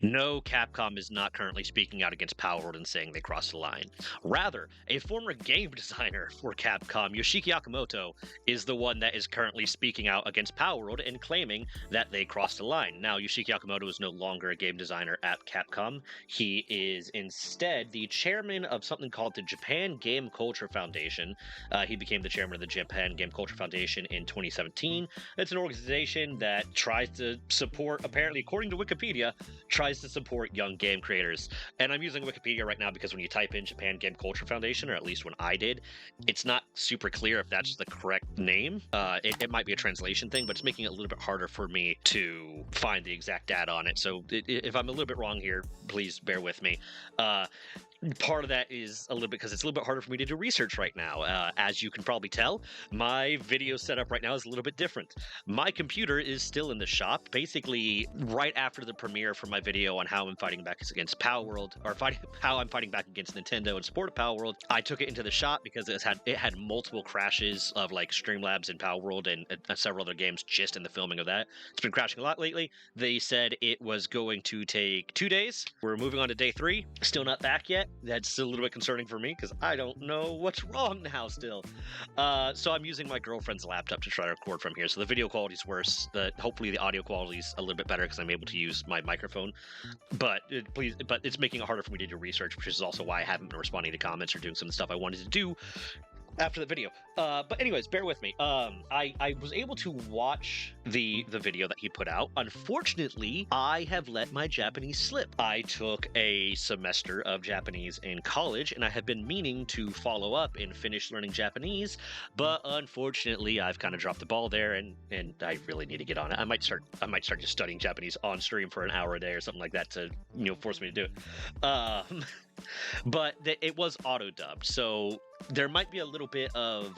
No, Capcom is not currently speaking out against Palworld and saying they crossed the line. Rather, a former game designer for Capcom, Yoshiki Akamoto, is the one that is currently speaking out against Palworld and claiming that they crossed the line. Now, Yoshiki Akamoto is no longer a game designer at Capcom. He is instead the chairman of something called the Japan Game Culture Foundation. He became the chairman of the Japan Game Culture Foundation in 2017. It's an organization that tries to support, apparently, according to Wikipedia, tries to support young game creators. And I'm using Wikipedia right now because when you type in Japan Game Culture Foundation, or at least when I did, it's not super clear if that's the correct name. It might be a translation thing, but it's making it a little bit harder for me to find the exact data on it. So if I'm a little bit wrong here, please bear with me. Part of that is a little bit because it's a little bit harder for me to do research right now. As you can probably tell, my video setup right now is a little bit different. My computer is still in the shop. Basically, right after the premiere for my video on how I'm fighting back against Palworld, or how I'm fighting back against Nintendo in support of Palworld, I took it into the shop because it had multiple crashes of like Streamlabs and Palworld and several other games just in the filming of that. It's been crashing a lot lately. They said it was going to take 2 days. We're moving on to day 3. Still not back yet. That's a little bit concerning for me because I don't know what's wrong now still. So I'm using my girlfriend's laptop to try to record from here. So the video quality is worse. Hopefully the audio quality is a little bit better because I'm able to use my microphone. But it's making it harder for me to do research, which is also why I haven't been responding to comments or doing some of the stuff I wanted to do after the video. But anyways, bear with me. I was able to watch the video that he put out. Unfortunately, I have let my Japanese slip. I took a semester of Japanese in college, and I have been meaning to follow up and finish learning Japanese, but unfortunately, I've kind of dropped the ball there, and I really need to get on it. I might start just studying Japanese on stream for an hour a day or something like that to force me to do it. But it was auto dubbed, so there might be a little bit of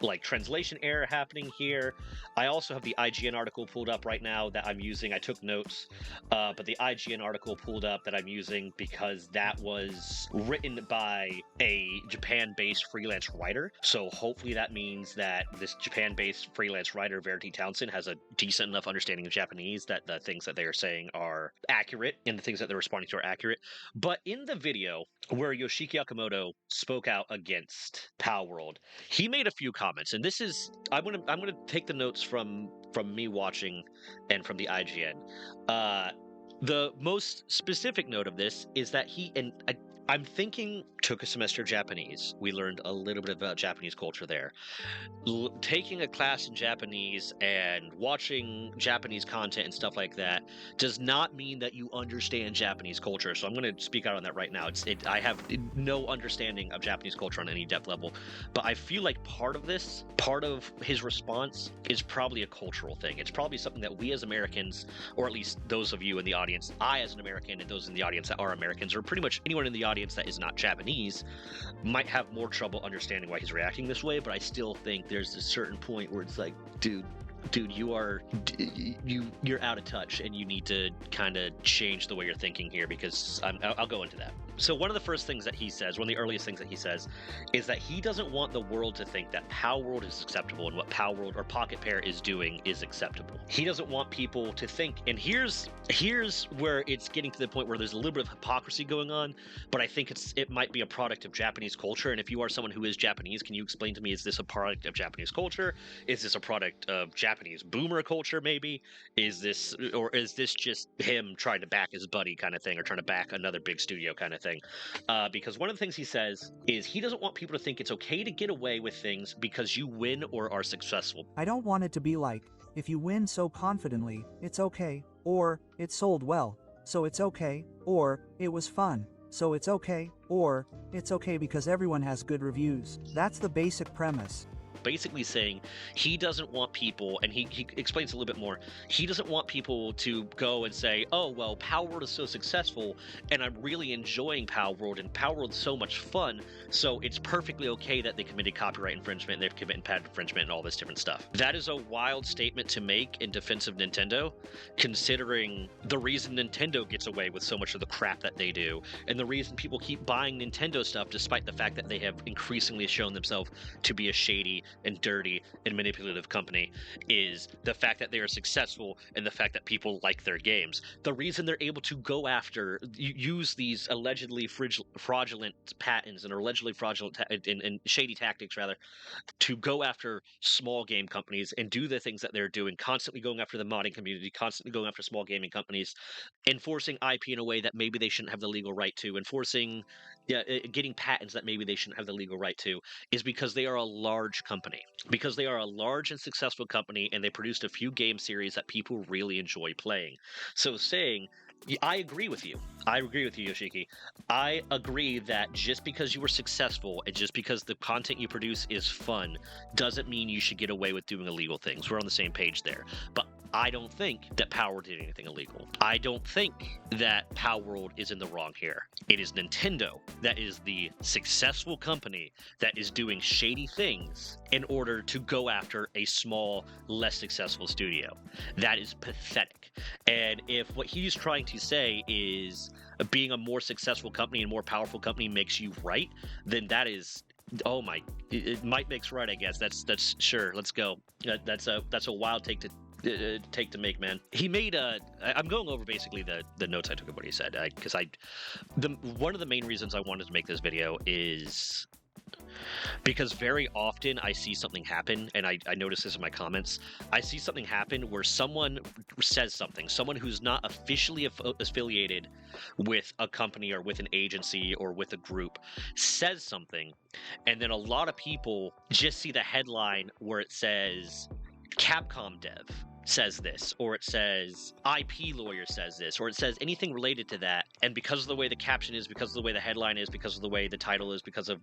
like translation error happening here. I also have the IGN article pulled up right now that I'm using. I took notes, but the IGN article pulled up that I'm using because that was written by a Japan-based freelance writer. So hopefully that means that this Japan-based freelance writer, Verity Townsend, has a decent enough understanding of Japanese that the things that they are saying are accurate and the things that they're responding to are accurate. But in the video where Yoshiki Akamoto spoke out against Palworld, he made a few comments, and this is I'm gonna take the notes from me watching and from the IGN. The most specific note of this is that I'm thinking took a semester of Japanese. We learned a little bit about Japanese culture there. Taking a class in Japanese and watching Japanese content and stuff like that does not mean that you understand Japanese culture. So I'm going to speak out on that right now. I have no understanding of Japanese culture on any depth level, but I feel like part of his response is probably a cultural thing. It's probably something that we as Americans, or at least those of you in the audience, I as an American and those in the audience that are Americans, or pretty much anyone in the audience that is not Japanese, might have more trouble understanding why he's reacting this way. But I still think there's a certain point where it's like, dude, you're out of touch, and you need to kind of change the way you're thinking here, because I'll go into that. So one of the first things that he says, one of the earliest things that he says, is that he doesn't want the world to think that Palworld is acceptable and what Palworld or Pocket Pair is doing is acceptable. He doesn't want people to think, and here's where it's getting to the point where there's a little bit of hypocrisy going on, but I think it might be a product of Japanese culture. And if you are someone who is Japanese, can you explain to me, is this a product of Japanese culture? Is this a product of Japanese boomer culture, maybe? Is this just him trying to back his buddy kind of thing, or trying to back another big studio kind of thing? Because one of the things he says is he doesn't want people to think it's okay to get away with things because you win or are successful. I don't want it to be like, if you win so confidently, it's okay, or it sold well, so it's okay, or it was fun, so it's okay, or it's okay because everyone has good reviews. That's the basic premise. Basically saying he doesn't want people, and he explains a little bit more, he doesn't want people to go and say, oh, well, Palworld is so successful, and I'm really enjoying Palworld, and Palworld's so much fun, so it's perfectly okay that they committed copyright infringement, and they've committed patent infringement, and all this different stuff. That is a wild statement to make in defense of Nintendo, considering the reason Nintendo gets away with so much of the crap that they do, and the reason people keep buying Nintendo stuff, despite the fact that they have increasingly shown themselves to be a shady and dirty and manipulative company is the fact that they are successful and the fact that people like their games. The reason they're able to go after, use these allegedly fraudulent patents and allegedly fraudulent and shady tactics, rather, to go after small game companies and do the things that they're doing, constantly going after the modding community, constantly going after small gaming companies, enforcing IP in a way that maybe they shouldn't have the legal right to, enforcing, getting patents that maybe they shouldn't have the legal right to, is because they are a large company. Because they are a large and successful company, and they produced a few game series that people really enjoy playing. So saying, I agree with you. I agree with you, Yoshiki. I agree that just because you were successful and just because the content you produce is fun doesn't mean you should get away with doing illegal things. We're on the same page there. But I don't think that Palworld did anything illegal. I don't think that Palworld is in the wrong here. It is Nintendo that is the successful company that is doing shady things in order to go after a small, less successful studio. That is pathetic. And if what he's trying to say is being a more successful company and more powerful company makes you right, then that is, oh my, it might makes right, I guess. That's sure. Let's go. That's a wild take to make, man. He made I'm going over basically the notes I took of what he said, because one of the main reasons I wanted to make this video is because very often I see something happen, and I notice this in my comments. I see something happen where someone says something, someone who's not officially affiliated with a company or with an agency or with a group says something, and then a lot of people just see the headline where it says Capcom dev says this, or it says IP lawyer says this, or it says anything related to that, and because of the way the caption is, because of the way the headline is, because of the way the title is, because of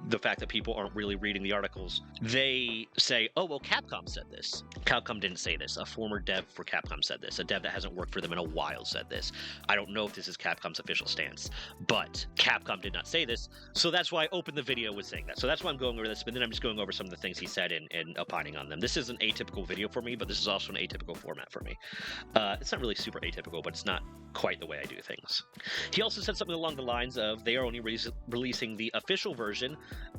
the fact that people aren't really reading the articles, they say, oh, well, Capcom said this. Capcom didn't say this. A former dev for Capcom said this. A dev that hasn't worked for them in a while said this. I don't know if this is Capcom's official stance, but Capcom did not say this, so that's why I opened the video with saying that. So that's why I'm going over this, but then I'm just going over some of the things he said and opining on them. This is an atypical video for me, but this is also an atypical format for me. It's not really super atypical, but it's not quite the way I do things. He also said something along the lines of they are only releasing the official version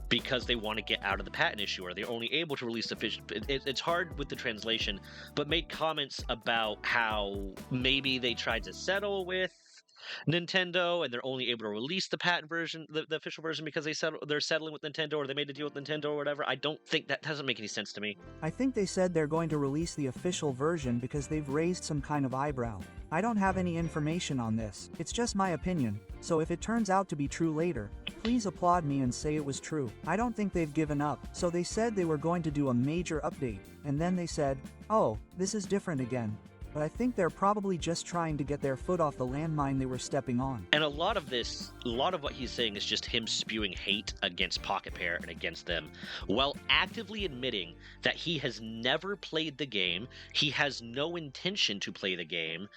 because they want to get out of the patent issue, or they're only able to release the official. It's hard with the translation, but made comments about how maybe they tried to settle with Nintendo and they're only able to release the patent version, the official version, because they're settling with Nintendo, or they made a deal with Nintendo or whatever. I don't think that doesn't make any sense to me. I think they said they're going to release the official version because they've raised some kind of eyebrow. I don't have any information on this. It's just my opinion, so if it turns out to be true later, please applaud me and say it was true. I don't think they've given up. So they said they were going to do a major update, and then they said, oh, this is different again. But I think they're probably just trying to get their foot off the landmine they were stepping on. And a lot of what he's saying is just him spewing hate against Pocket Pair and against them, while actively admitting that he has never played the game, he has no intention to play the game,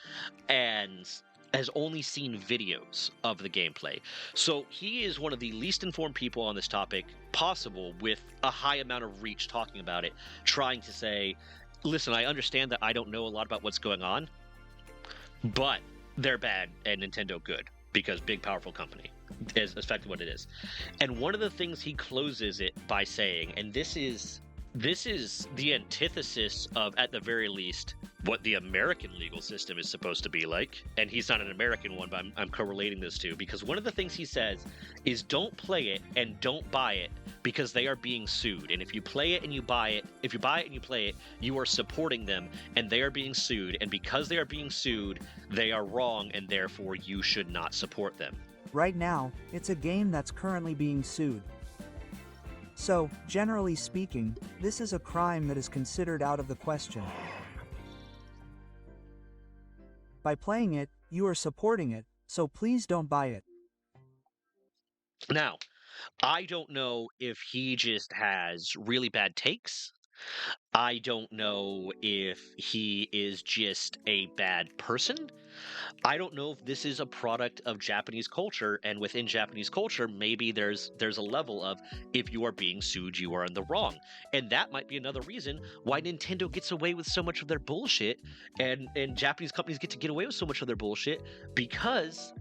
and has only seen videos of the gameplay. So he is one of the least informed people on this topic possible, with a high amount of reach talking about it, trying to say, listen, I understand that I don't know a lot about what's going on, but they're bad and Nintendo good, because big, powerful company is effectively what it is. And one of the things he closes it by saying, and this is the antithesis of, at the very least, what the American legal system is supposed to be like. And he's not an American one, but I'm correlating this to, because one of the things he says is don't play it and don't buy it because they are being sued. And if you play it and you buy it, if you buy it and you play it, you are supporting them and they are being sued. And because they are being sued, they are wrong, and therefore you should not support them. Right now, it's a game that's currently being sued. So, generally speaking, this is a crime that is considered out of the question. By playing it, you are supporting it, so please don't buy it. Now, I don't know if he just has really bad takes. I don't know if he is just a bad person. I don't know if this is a product of Japanese culture, and within Japanese culture, maybe there's a level of, if you are being sued, you are in the wrong. And that might be another reason why Nintendo gets away with so much of their bullshit, and Japanese companies get away with so much of their bullshit, because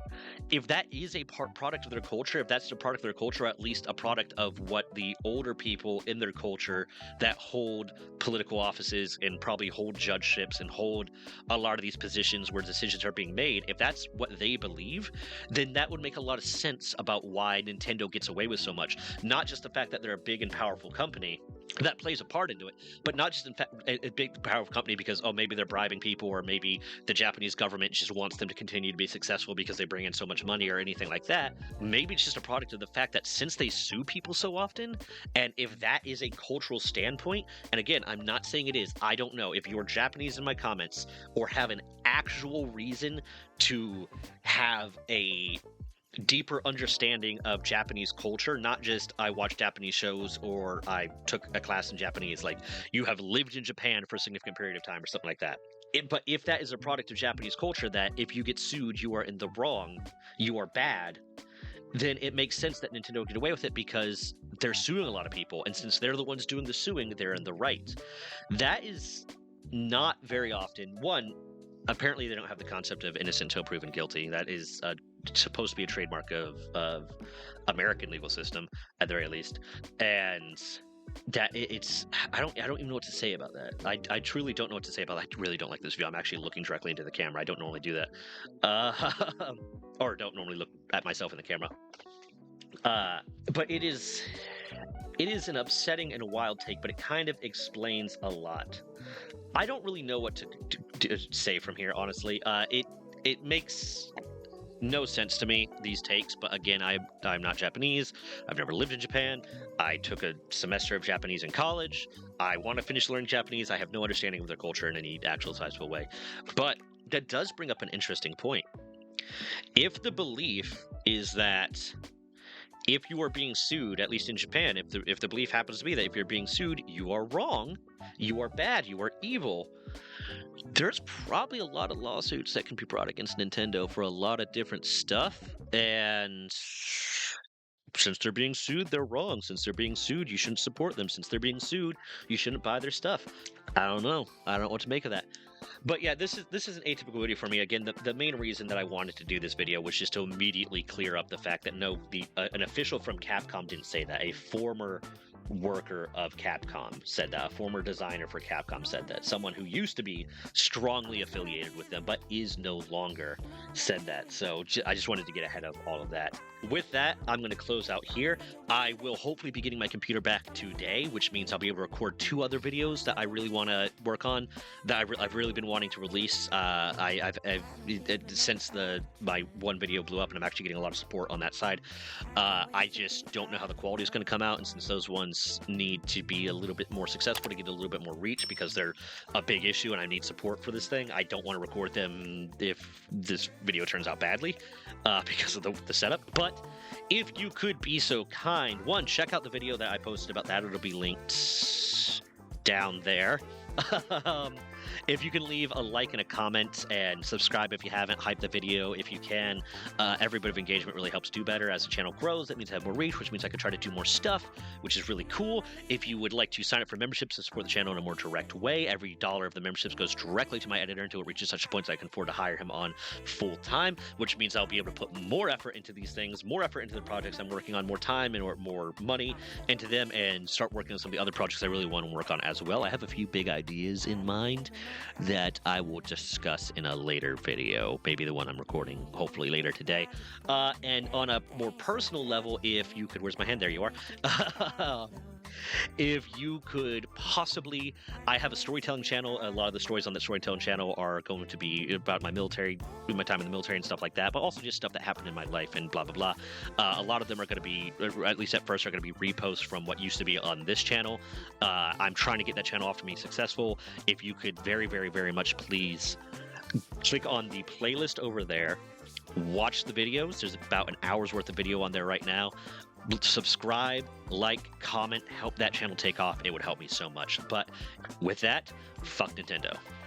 if that is a product of their culture, if that's a product of their culture, at least a product of what the older people in their culture that hold political offices and probably hold judgeships and hold a lot of these positions where decisions are being made, if that's what they believe, then that would make a lot of sense about why Nintendo gets away with so much. Not just the fact that they're a big and powerful company, that plays a part into it, but not just in fact a big powerful company because maybe they're bribing people, or maybe the Japanese government just wants them to continue to be successful because they bring in so much money or anything like that. Maybe it's just a product of the fact that since they sue people so often, and if that is a cultural standpoint, and again, I'm not saying it is, I don't know, if you're Japanese in my comments or have an actual reason to have a deeper understanding of Japanese culture, not just I watch Japanese shows or I took a class in Japanese, like you have lived in Japan for a significant period of time or something like that. But if that is a product of Japanese culture, that if you get sued, you are in the wrong, you are bad, then it makes sense that Nintendo would get away with it because they're suing a lot of people. And since they're the ones doing the suing, they're in the right. That is not very often. One, apparently they don't have the concept of innocent until proven guilty. That is supposed to be a trademark of American legal system at the very least, and that it's I don't even know what to say about that. I truly don't know what to say about that. I really don't like this view. I'm actually looking directly into the camera. I don't normally do that, or don't normally look at myself in the camera. But it is an upsetting and a wild take, but it kind of explains a lot. I don't really know what to say from here, honestly. It makes no sense to me, these takes, but again, I'm not Japanese. I've never lived in Japan. I took a semester of Japanese in college. I want to finish learning Japanese. I have no understanding of their culture in any actual sizable way. But that does bring up an interesting point. If the belief is that if you are being sued, at least in Japan, if the belief happens to be that if you're being sued, you are wrong, you are bad, you are evil, there's probably a lot of lawsuits that can be brought against Nintendo for a lot of different stuff. And since they're being sued, they're wrong. Since they're being sued, you shouldn't support them. Since they're being sued, you shouldn't buy their stuff. I don't know. I don't know what to make of that. But yeah, this is an atypical video for me. Again, the main reason that I wanted to do this video was just to immediately clear up the fact that no, an official from Capcom didn't say that. A former worker of Capcom said that. A former designer for Capcom said that. Someone who used to be strongly affiliated with them but is no longer said that. So I just wanted to get ahead of all of that. With that, I'm going to close out here. I will hopefully be getting my computer back today, which means I'll be able to record 2 other videos that I really want to work on, that I've really been wanting to release. Since my one video blew up, and I'm actually getting a lot of support on that side, I just don't know how the quality is going to come out, and since those ones need to be a little bit more successful to get a little bit more reach because they're a big issue and I need support for this thing, I don't want to record them if this video turns out badly because of the setup. But if you could be so kind, one, check out the video that I posted about that. It'll be linked down there. If you can leave a like and a comment and subscribe if you haven't, hype the video if you can. Every bit of engagement really helps do better. As the channel grows, that means I have more reach, which means I can try to do more stuff, which is really cool. If you would like to sign up for memberships to support the channel in a more direct way, every dollar of the memberships goes directly to my editor until it reaches such a point that I can afford to hire him on full time, which means I'll be able to put more effort into these things, more effort into the projects I'm working on, more time and more money into them, and start working on some of the other projects I really want to work on as well. I have a few big ideas in mind that I will discuss in a later video, maybe the one I'm recording hopefully later today. And on a more personal level, if you could, where's my hand? There you are. If you could possibly, I have a storytelling channel. A lot of the stories on the storytelling channel are going to be about my military, my time in the military and stuff like that, but also just stuff that happened in my life and blah, blah, blah. A lot of them are going to be, at least at first, are going to be reposts from what used to be on this channel. I'm trying to get that channel off to be successful. If you could very, very, very much please click on the playlist over there, watch the videos. There's about an hour's worth of video on there right now. Subscribe, like, comment, help that channel take off. It would help me so much. But with that, fuck Nintendo.